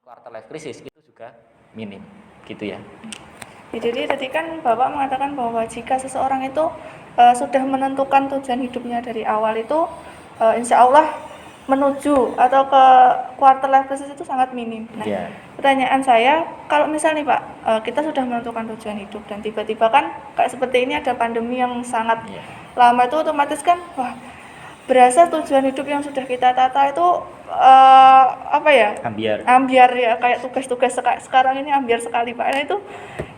quarter life crisis itu juga minim, gitu ya. Ya, jadi tadi kan Bapak mengatakan bahwa jika seseorang itu sudah menentukan tujuan hidupnya dari awal itu insya Allah menuju atau ke quarter life crisis itu sangat minim. Nah, pertanyaan saya, kalau misalnya Pak, kita sudah menentukan tujuan hidup dan tiba-tiba kan kayak seperti ini ada pandemi yang sangat lama, itu otomatis kan, wah, berasa tujuan hidup yang sudah kita tata itu ambiar ya, kayak tugas-tugas sekarang ini ambiar sekali Pak. Nah, itu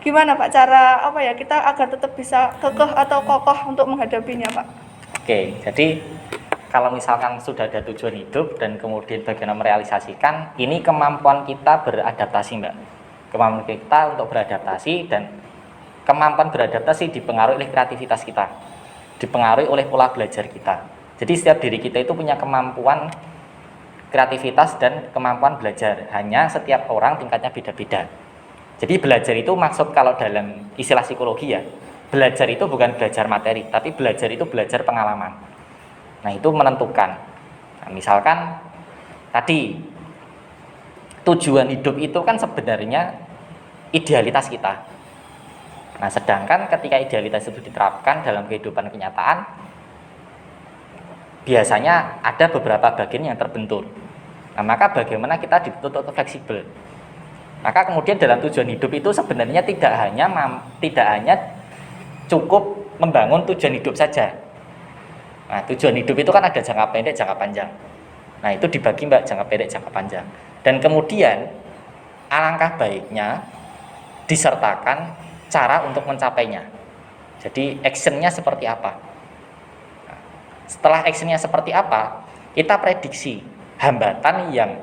gimana Pak cara kita agar tetap bisa kekeh atau kokoh untuk menghadapinya Pak? Oke, jadi kalau misalkan sudah ada tujuan hidup dan kemudian bagaimana merealisasikan, ini kemampuan kita beradaptasi Mbak. Kemampuan kita untuk beradaptasi, dan kemampuan beradaptasi dipengaruhi oleh kreativitas kita, dipengaruhi oleh pola belajar kita. Jadi setiap diri kita itu punya kemampuan kreativitas dan kemampuan belajar, hanya setiap orang tingkatnya beda-beda. Jadi belajar itu maksud kalau dalam istilah psikologi ya, belajar itu bukan belajar materi, tapi belajar itu belajar pengalaman. Nah itu menentukan. Nah, misalkan tadi tujuan hidup itu kan sebenarnya idealitas kita. Nah sedangkan ketika idealitas itu diterapkan dalam kehidupan kenyataan, biasanya ada beberapa bagian yang terbentur. Nah maka bagaimana kita dituntut untuk fleksibel. Maka kemudian dalam tujuan hidup itu sebenarnya tidak hanya cukup membangun tujuan hidup saja. Nah, tujuan hidup itu kan ada jangka pendek, jangka panjang. Nah, itu dibagi Mbak, jangka pendek, jangka panjang. Dan kemudian alangkah baiknya disertakan cara untuk mencapainya. Jadi actionnya seperti apa? Nah, setelah actionnya seperti apa, kita prediksi hambatan yang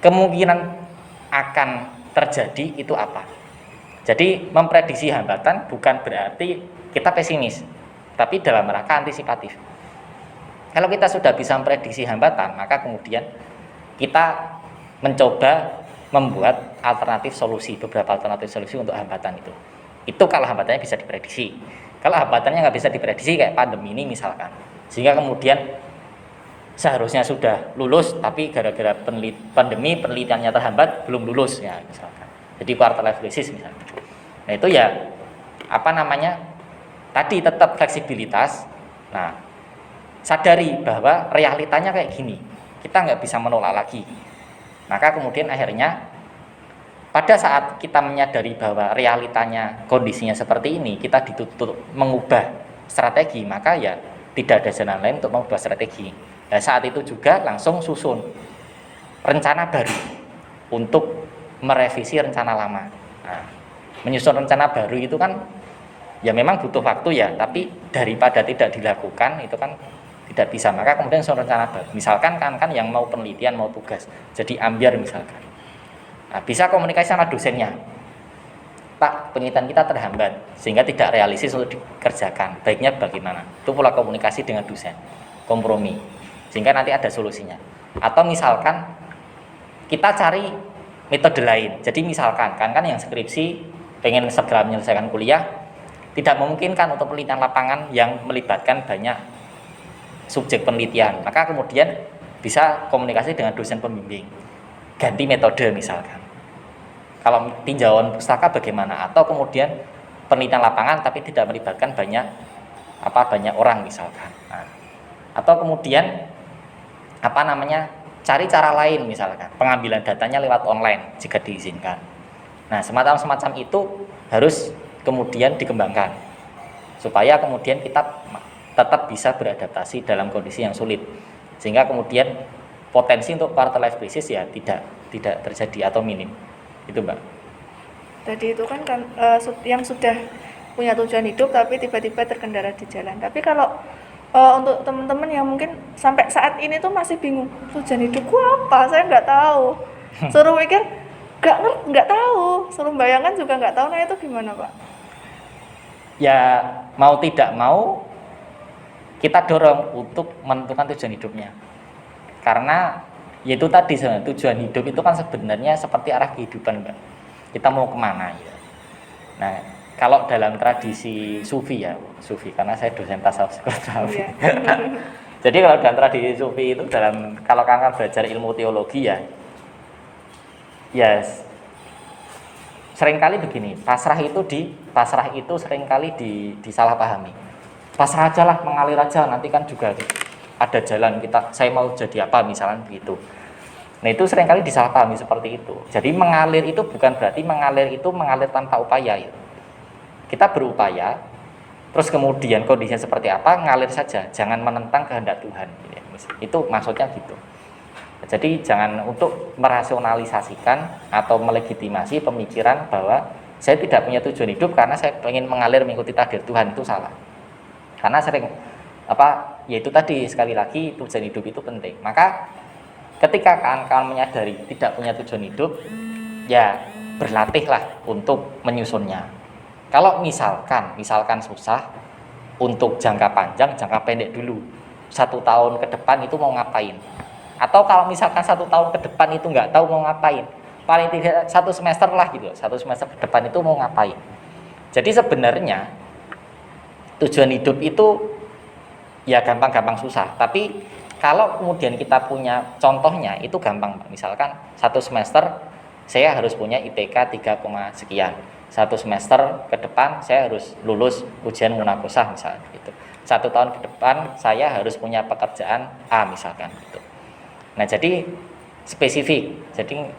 kemungkinan akan terjadi itu apa. Jadi memprediksi hambatan bukan berarti kita pesimis, tapi dalam rangka antisipatif. Kalau kita sudah bisa memprediksi hambatan, maka kemudian kita mencoba membuat alternatif solusi, beberapa alternatif solusi untuk hambatan itu. Itu kalau hambatannya bisa diprediksi. Kalau hambatannya nggak bisa diprediksi kayak pandemi ini misalkan, sehingga kemudian seharusnya sudah lulus, tapi gara-gara pandemi penelitiannya terhambat, belum lulus ya misalkan. Jadi quarter life crisis misalkan. Nah itu ya tadi tetap fleksibilitas. Nah sadari bahwa realitanya kayak gini, kita nggak bisa menolak lagi. Maka kemudian akhirnya pada saat kita menyadari bahwa realitanya kondisinya seperti ini, kita dituntut mengubah strategi, maka ya tidak ada jalan lain untuk mengubah strategi. Dan saat itu juga langsung susun rencana baru untuk merevisi rencana lama. Nah, menyusun rencana baru itu kan ya memang butuh waktu ya, tapi daripada tidak dilakukan itu kan tidak bisa. Maka kemudian susun rencana baru. Misalkan kan yang mau penelitian, mau tugas, jadi ambiar misalkan. Nah, bisa komunikasi sama dosennya. Pak, penelitian kita terhambat sehingga tidak realistis untuk dikerjakan. Baiknya bagaimana? Itu pola komunikasi dengan dosen. Kompromi. Sehingga nanti ada solusinya. Atau misalkan kita cari metode lain. Jadi misalkan kan yang skripsi pengen segera menyelesaikan kuliah, tidak memungkinkan untuk penelitian lapangan yang melibatkan banyak subjek penelitian. Maka kemudian bisa komunikasi dengan dosen pembimbing. Ganti metode misalkan. Kalau tinjauan pustaka bagaimana? Atau kemudian penelitian lapangan tapi tidak melibatkan banyak orang misalkan. Nah, atau kemudian cari cara lain misalkan, pengambilan datanya lewat online jika diizinkan. Nah, semacam itu harus kemudian dikembangkan supaya kemudian kita tetap bisa beradaptasi dalam kondisi yang sulit, sehingga kemudian potensi untuk quarter life crisis ya tidak terjadi atau minim. Itu Mbak. Tadi itu kan yang sudah punya tujuan hidup tapi tiba-tiba terkendala di jalan. Tapi kalau untuk teman-teman yang mungkin sampai saat ini tuh masih bingung, tujuan hidupku apa, saya nggak tahu, suruh mikir nggak tahu, suruh bayangan juga nggak tahu. Nah itu gimana Pak? Ya mau tidak mau kita dorong untuk menentukan tujuan hidupnya, karena yaitu tadi tujuan hidup itu kan sebenarnya seperti arah kehidupan Mbak, kita mau kemana ya. Nah kalau dalam tradisi sufi karena saya dosen tasawuf psikoterapi. Jadi kalau dalam tradisi sufi itu kalau kalian belajar ilmu teologi ya, Yes. Seringkali begini, pasrah itu seringkali disalahpahami. Pasrah aja lah, mengalir aja, nanti kan juga ada jalan saya mau jadi apa misalnya begitu. Nah itu seringkali disalahpahami seperti itu. Jadi mengalir itu bukan berarti mengalir tanpa upaya. Ya. Kita berupaya, terus kemudian kondisinya seperti apa, ngalir saja, jangan menentang kehendak Tuhan. Itu maksudnya gitu. Jadi jangan untuk merasionalisasikan atau melegitimasi pemikiran bahwa saya tidak punya tujuan hidup karena saya ingin mengalir mengikuti takdir Tuhan, itu salah. Karena sering yaitu tadi sekali lagi tujuan hidup itu penting. Maka ketika kawan-kawan menyadari tidak punya tujuan hidup, ya berlatihlah untuk menyusunnya. Kalau misalkan susah untuk jangka panjang, jangka pendek dulu. 1 tahun ke depan itu mau ngapain? Atau kalau misalkan 1 tahun ke depan itu nggak tahu mau ngapain, paling tidak 1 semester lah gitu, 1 semester ke depan itu mau ngapain. Jadi sebenarnya tujuan hidup itu ya gampang-gampang susah, tapi kalau kemudian kita punya contohnya itu gampang. Misalkan 1 semester saya harus punya IPK 3, sekian. 1 semester ke depan saya harus lulus ujian munakosah misalnya gitu. 1 tahun ke depan saya harus punya pekerjaan A misalkan gitu. Nah jadi spesifik, jadi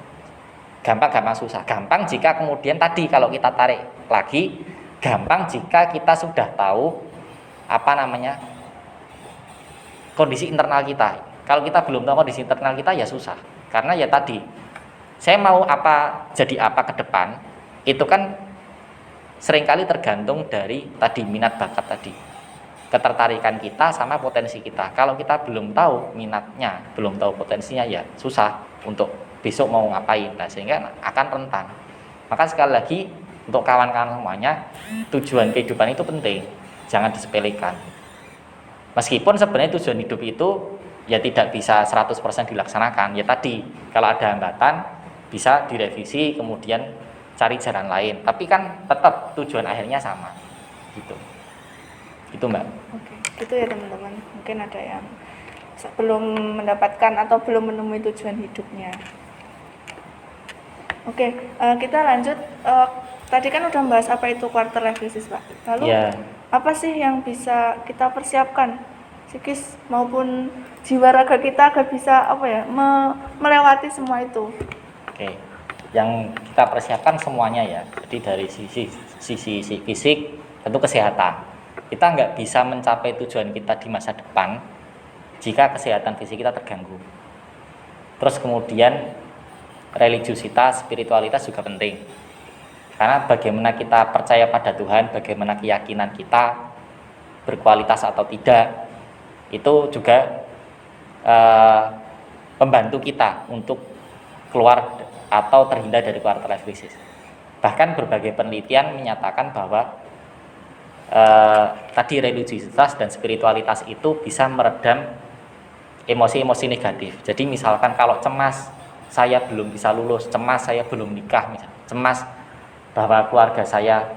gampang susah. Gampang jika kemudian tadi kalau kita tarik lagi, gampang jika kita sudah tahu kondisi internal kita. Kalau kita belum tahu kondisi internal kita ya susah. Karena ya tadi, saya mau jadi apa ke depan, itu kan seringkali tergantung dari tadi minat bakat tadi. Ketertarikan kita sama potensi kita. Kalau kita belum tahu minatnya, belum tahu potensinya ya susah untuk besok mau ngapain. Nah, sehingga akan rentan. Maka sekali lagi untuk kawan-kawan semuanya, tujuan kehidupan itu penting. Jangan disepelekan. Meskipun sebenarnya tujuan hidup itu ya tidak bisa 100% dilaksanakan. Ya tadi, kalau ada hambatan bisa direvisi kemudian cari jalan lain. Tapi kan tetap tujuan akhirnya sama. Gitu. Itu Mbak. Oke, gitu ya teman-teman. Mungkin ada yang belum mendapatkan atau belum menemui tujuan hidupnya. Oke, kita lanjut. Tadi kan udah membahas apa itu quarter life crisis, Pak. Lalu apa sih yang bisa kita persiapkan psikis maupun jiwa raga kita agar bisa melewati semua itu? Oke, yang kita persiapkan semuanya ya. Jadi dari sisi fisik tentu kesehatan. Kita nggak bisa mencapai tujuan kita di masa depan jika kesehatan fisik kita terganggu. Terus kemudian religiusitas, spiritualitas juga penting. Karena bagaimana kita percaya pada Tuhan, bagaimana keyakinan kita berkualitas atau tidak, itu juga membantu kita untuk keluar atau terhindar dari quarter life crisis. Bahkan berbagai penelitian menyatakan bahwa tadi religiusitas dan spiritualitas itu bisa meredam emosi-emosi negatif. Jadi misalkan kalau cemas, saya belum bisa lulus, cemas saya belum nikah, cemas bahwa keluarga saya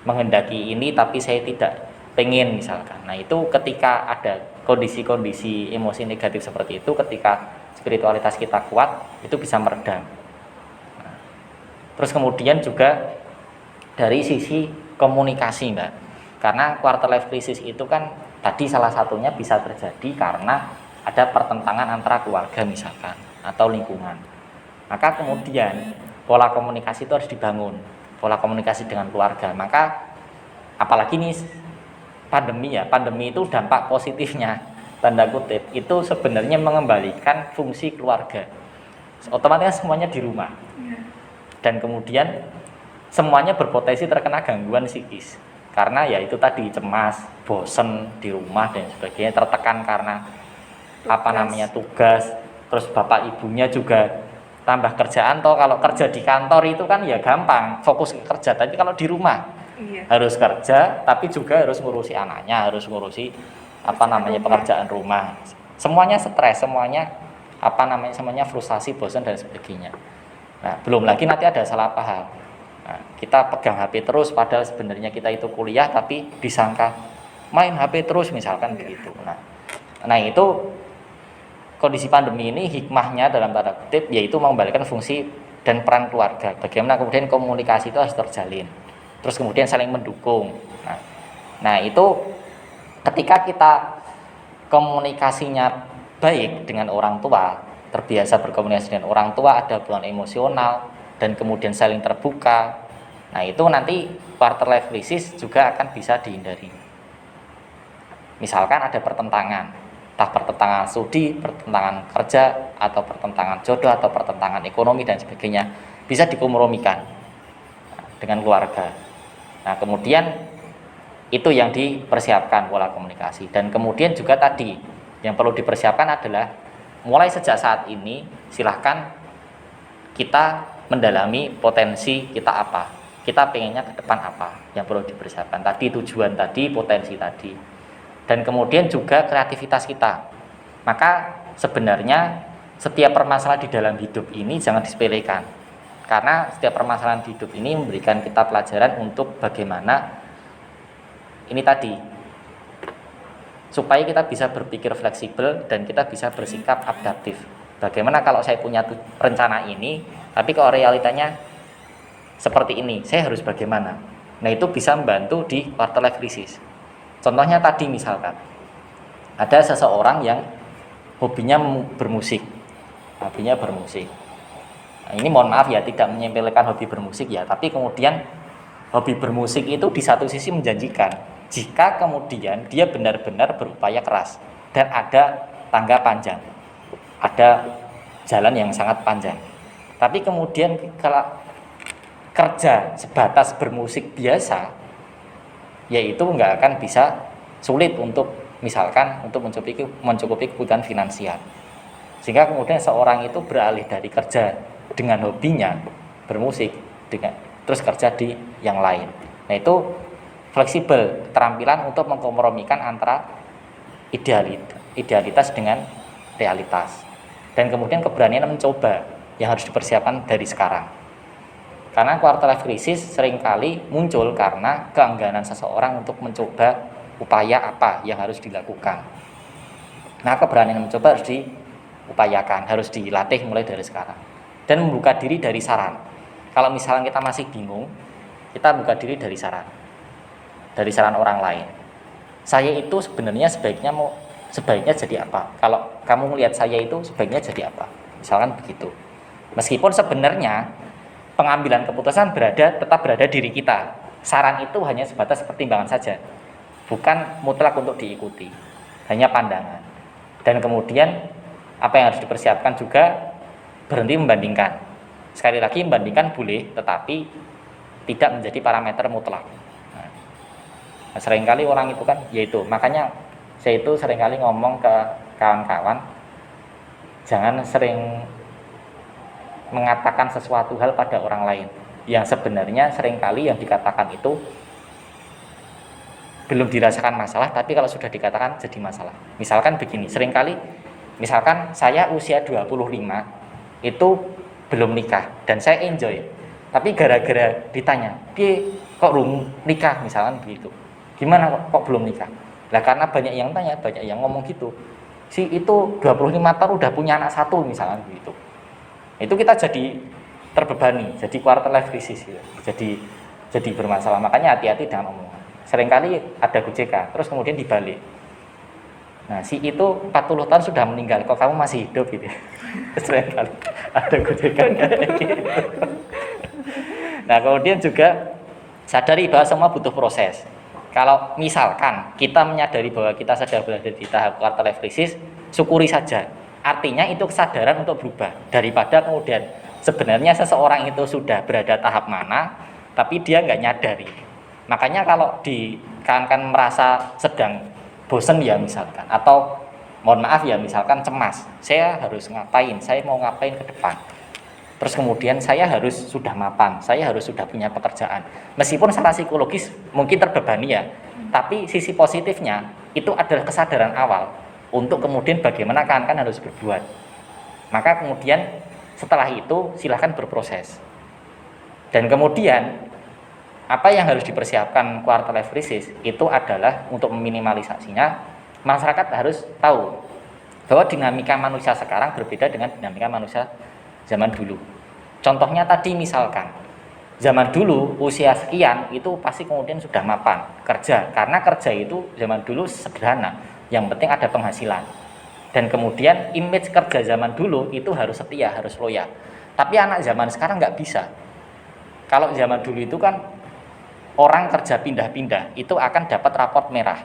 menghendaki ini tapi saya tidak pengen misalkan. Nah itu ketika ada kondisi-kondisi emosi negatif seperti itu, ketika spiritualitas kita kuat, itu bisa meredam. Nah, terus kemudian juga dari sisi komunikasi Mbak, karena quarter life crisis itu kan tadi salah satunya bisa terjadi karena ada pertentangan antara keluarga misalkan atau lingkungan. Maka kemudian pola komunikasi itu harus dibangun, pola komunikasi dengan keluarga. Maka apalagi nih pandemi itu dampak positifnya tanda kutip itu sebenarnya mengembalikan fungsi keluarga. Otomatis semuanya di rumah dan kemudian semuanya berpotensi terkena gangguan psikis karena ya itu tadi cemas, bosen di rumah dan sebagainya, tertekan karena tugas, terus bapak ibunya juga tambah kerjaan. Kalau kerja di kantor itu kan ya gampang fokus ke kerja, tapi kalau di rumah harus kerja tapi juga harus ngurusi anaknya, harus ngurusi pekerjaan rumah, semuanya stres, semuanya semuanya frustasi, bosan dan sebagainya. Nah belum lagi nanti ada salah paham. Nah, kita pegang HP terus padahal sebenarnya kita itu kuliah tapi disangka main HP terus misalkan begitu. Nah itu kondisi pandemi ini hikmahnya dalam tanda kutip yaitu mengembalikan fungsi dan peran keluarga. Bagaimana kemudian komunikasi itu harus terjalin. Terus kemudian saling mendukung. Nah, itu ketika kita komunikasinya baik dengan orang tua, terbiasa berkomunikasi dengan orang tua, ada hubungan emosional dan kemudian saling terbuka. Nah, itu nanti quarter life crisis juga akan bisa dihindari. Misalkan ada pertentangan, entah pertentangan studi, pertentangan kerja, atau pertentangan jodoh, atau pertentangan ekonomi dan sebagainya, bisa dikompromikan dengan keluarga. Nah, kemudian itu yang dipersiapkan pola komunikasi. Dan kemudian juga tadi yang perlu dipersiapkan adalah mulai sejak saat ini silahkan kita mendalami potensi kita apa, kita pengennya ke depan apa yang perlu dipersiapkan. Tadi tujuan tadi, potensi tadi, dan kemudian juga kreativitas kita. Maka sebenarnya setiap permasalahan di dalam hidup ini jangan disepelekan, karena setiap permasalahan di hidup ini memberikan kita pelajaran untuk bagaimana ini tadi, supaya kita bisa berpikir fleksibel dan kita bisa bersikap adaptif. Bagaimana kalau saya punya rencana ini, tapi kalau realitanya seperti ini, saya harus bagaimana? Nah, itu bisa membantu di quarter life crisis. Contohnya tadi misalkan, ada seseorang yang hobinya bermusik. Nah, ini mohon maaf ya, tidak menyempelekan hobi bermusik ya, tapi kemudian hobi bermusik itu di satu sisi menjanjikan jika kemudian dia benar-benar berupaya keras dan ada tangga panjang, ada jalan yang sangat panjang. Tapi kemudian kalau kerja sebatas bermusik biasa, yaitu nggak akan bisa, sulit untuk misalkan untuk mencukupi kebutuhan finansial. Sehingga kemudian seorang itu beralih dari kerja dengan hobinya bermusik terus kerja di yang lain. Nah, itu fleksibel, keterampilan untuk mengkompromikan antara idealitas dengan realitas. Dan kemudian keberanian mencoba yang harus dipersiapkan dari sekarang. Karena quarter life crisis seringkali muncul karena keengganan seseorang untuk mencoba upaya apa yang harus dilakukan. Nah, keberanian mencoba harus diupayakan, harus dilatih mulai dari sekarang. Dan membuka diri dari saran. Kalau misalnya kita masih bingung, kita buka diri dari saran orang lain. Saya itu sebenarnya sebaiknya jadi apa? Kalau kamu melihat saya itu sebaiknya jadi apa? Misalkan begitu. Meskipun sebenarnya pengambilan keputusan tetap berada diri kita. Saran itu hanya sebatas pertimbangan saja, bukan mutlak untuk diikuti, hanya pandangan. Dan kemudian apa yang harus dipersiapkan juga, berhenti membandingkan. Sekali lagi, membandingkan boleh, tetapi tidak menjadi parameter mutlak. Nah, seringkali orang itu kan, yaitu makanya saya itu seringkali ngomong ke kawan-kawan, jangan sering mengatakan sesuatu hal pada orang lain yang sebenarnya seringkali yang dikatakan itu belum dirasakan masalah, tapi kalau sudah dikatakan jadi masalah. Misalkan begini, seringkali misalkan saya usia 25 itu belum nikah dan saya enjoy, tapi gara-gara ditanya, kok belum nikah misalkan begitu, gimana kok belum nikah? Lah karena banyak yang tanya, banyak yang ngomong gitu, si itu 25 tahun udah punya anak satu misalkan begitu. Itu kita jadi terbebani, jadi quarter life crisis gitu. Jadi bermasalah. Makanya hati-hati dengan omongan. Seringkali ada GJK, terus kemudian dibalik. Nah, si itu 40 tahun sudah meninggal, kok kamu masih hidup gitu. Seringkali ada GJK kayak gitu. Nah, kemudian juga sadari bahwa semua butuh proses. Kalau misalkan kita menyadari bahwa kita sedang berada di tahap quarter life crisis, syukuri saja. Artinya itu kesadaran untuk berubah, daripada kemudian sebenarnya seseorang itu sudah berada tahap mana tapi dia nggak nyadari. Makanya kalau kan merasa sedang bosen ya misalkan, atau mohon maaf ya misalkan cemas, saya harus ngapain, saya mau ngapain ke depan, terus kemudian saya harus sudah mapan, saya harus sudah punya pekerjaan. Meskipun secara psikologis mungkin terbebani ya, tapi sisi positifnya itu adalah kesadaran awal untuk kemudian bagaimana kan harus berbuat. Maka kemudian setelah itu silahkan berproses. Dan kemudian apa yang harus dipersiapkan quarter life crisis itu adalah untuk meminimalisasinya, masyarakat harus tahu bahwa dinamika manusia sekarang berbeda dengan dinamika manusia zaman dulu. Contohnya tadi misalkan zaman dulu usia sekian itu pasti kemudian sudah mapan kerja, karena kerja itu zaman dulu sederhana, yang penting ada penghasilan. Dan kemudian image kerja zaman dulu itu harus setia, harus loyal. Tapi anak zaman sekarang nggak bisa. Kalau zaman dulu itu kan orang kerja pindah-pindah itu akan dapat raport merah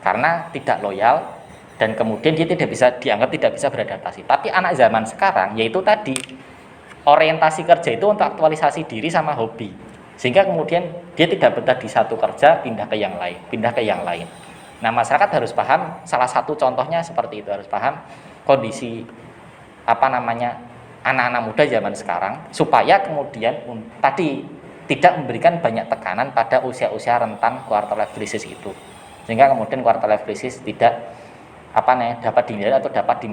karena tidak loyal, dan kemudian dia tidak bisa dianggap tidak bisa beradaptasi. Tapi anak zaman sekarang yaitu tadi orientasi kerja itu untuk aktualisasi diri sama hobi, sehingga kemudian dia tidak betah di satu kerja pindah ke yang lain, pindah ke yang lain. Nah, masyarakat harus paham, salah satu contohnya seperti itu, harus paham kondisi anak-anak muda zaman sekarang, supaya kemudian tadi tidak memberikan banyak tekanan pada usia-usia rentan quarter life crisis itu, sehingga kemudian quarter life crisis tidak dapat dinilai atau dapat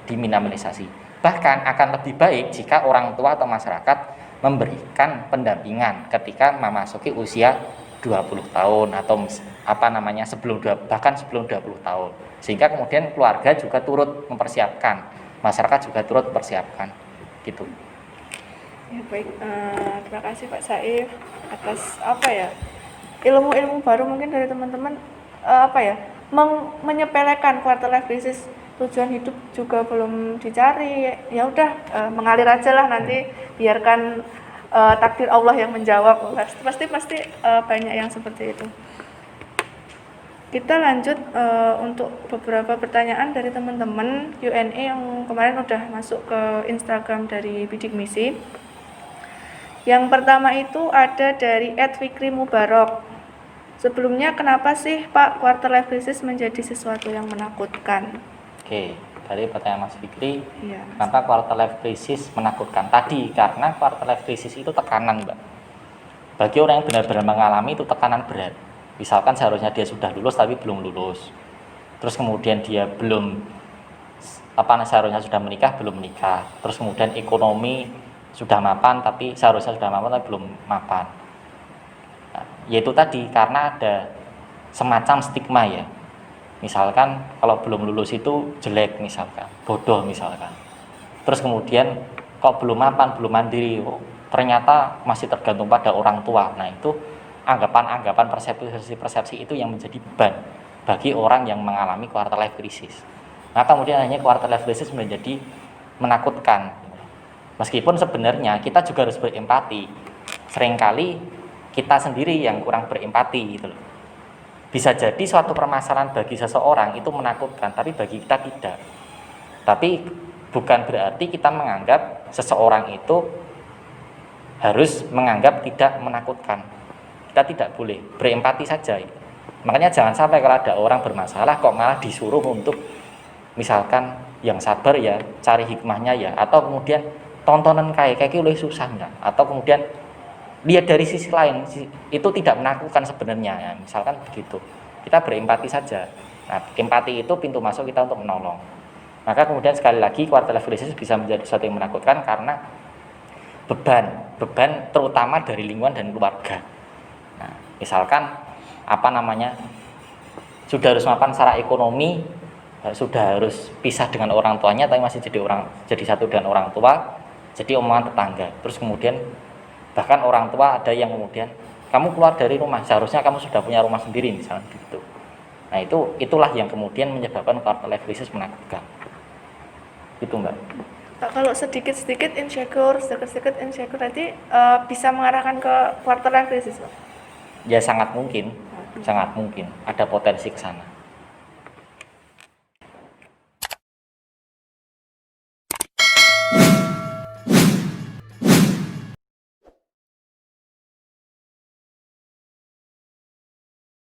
diminimalisasi. Bahkan akan lebih baik jika orang tua atau masyarakat memberikan pendampingan ketika memasuki usia 20 tahun atau bahkan sebelum 20 tahun, sehingga kemudian keluarga juga turut mempersiapkan, masyarakat juga turut mempersiapkan gitu. Ya baik, terima kasih Pak Saif atas ilmu-ilmu baru mungkin dari teman-teman, menyepelekan quarter life crisis, tujuan hidup juga belum dicari, ya udah mengalir aja lah, nanti biarkan takdir Allah yang menjawab. Pasti banyak yang seperti itu. Kita lanjut untuk beberapa pertanyaan dari teman-teman Q&A yang kemarin udah masuk ke Instagram dari Bidik Misi. Yang pertama itu ada dari @fikri mubarok. Sebelumnya, kenapa sih Pak quarter life crisis menjadi sesuatu yang menakutkan? Oke, dari pertanyaan Mas Fikri, kenapa quarter life crisis menakutkan? Tadi karena quarter life crisis itu tekanan, Mbak. Bagi orang yang benar-benar mengalami itu tekanan berat. Misalkan seharusnya dia sudah lulus tapi belum lulus. Terus kemudian dia seharusnya sudah menikah belum menikah. Terus kemudian ekonomi sudah mapan tapi seharusnya sudah mapan tapi belum mapan. Yaitu tadi karena ada semacam stigma ya, misalkan kalau belum lulus itu jelek, misalkan bodoh misalkan. Terus kemudian kok belum mapan, belum mandiri, ternyata masih tergantung pada orang tua. Nah, itu anggapan-anggapan, persepsi itu yang menjadi beban bagi orang yang mengalami quarter life crisis. Nah, kemudian hanya quarter life crisis menjadi menakutkan, meskipun sebenarnya kita juga harus berempati. Seringkali kita sendiri yang kurang berempati gitu loh. Bisa jadi suatu permasalahan bagi seseorang itu menakutkan, tapi bagi kita tidak. Tapi bukan berarti kita menganggap seseorang itu harus menganggap tidak menakutkan. Kita tidak boleh, berempati saja gitu. Makanya jangan sampai kalau ada orang bermasalah kok malah disuruh untuk misalkan yang sabar ya, cari hikmahnya ya, atau kemudian tontonan kayak lebih susah enggak, atau kemudian lihat dari sisi lain, itu tidak menakutkan sebenarnya ya, misalkan begitu. Kita berempati saja. Nah, empati itu pintu masuk kita untuk menolong. Maka kemudian sekali lagi quarter life crisis bisa menjadi sesuatu yang menakutkan karena beban terutama dari lingkungan dan keluarga. Nah, misalkan sudah harus mapan secara ekonomi, sudah harus pisah dengan orang tuanya tapi masih jadi satu dengan orang tua, jadi omongan tetangga. Terus kemudian bahkan orang tua ada yang kemudian kamu keluar dari rumah, seharusnya kamu sudah punya rumah sendiri misalnya gitu. Nah, itulah yang kemudian menyebabkan quarter life crisis menakutkan. Itu Mbak. Kalau sedikit insecure tadi bisa mengarahkan ke quarter life crisis, Pak? Ya sangat mungkin ada potensi ke sana.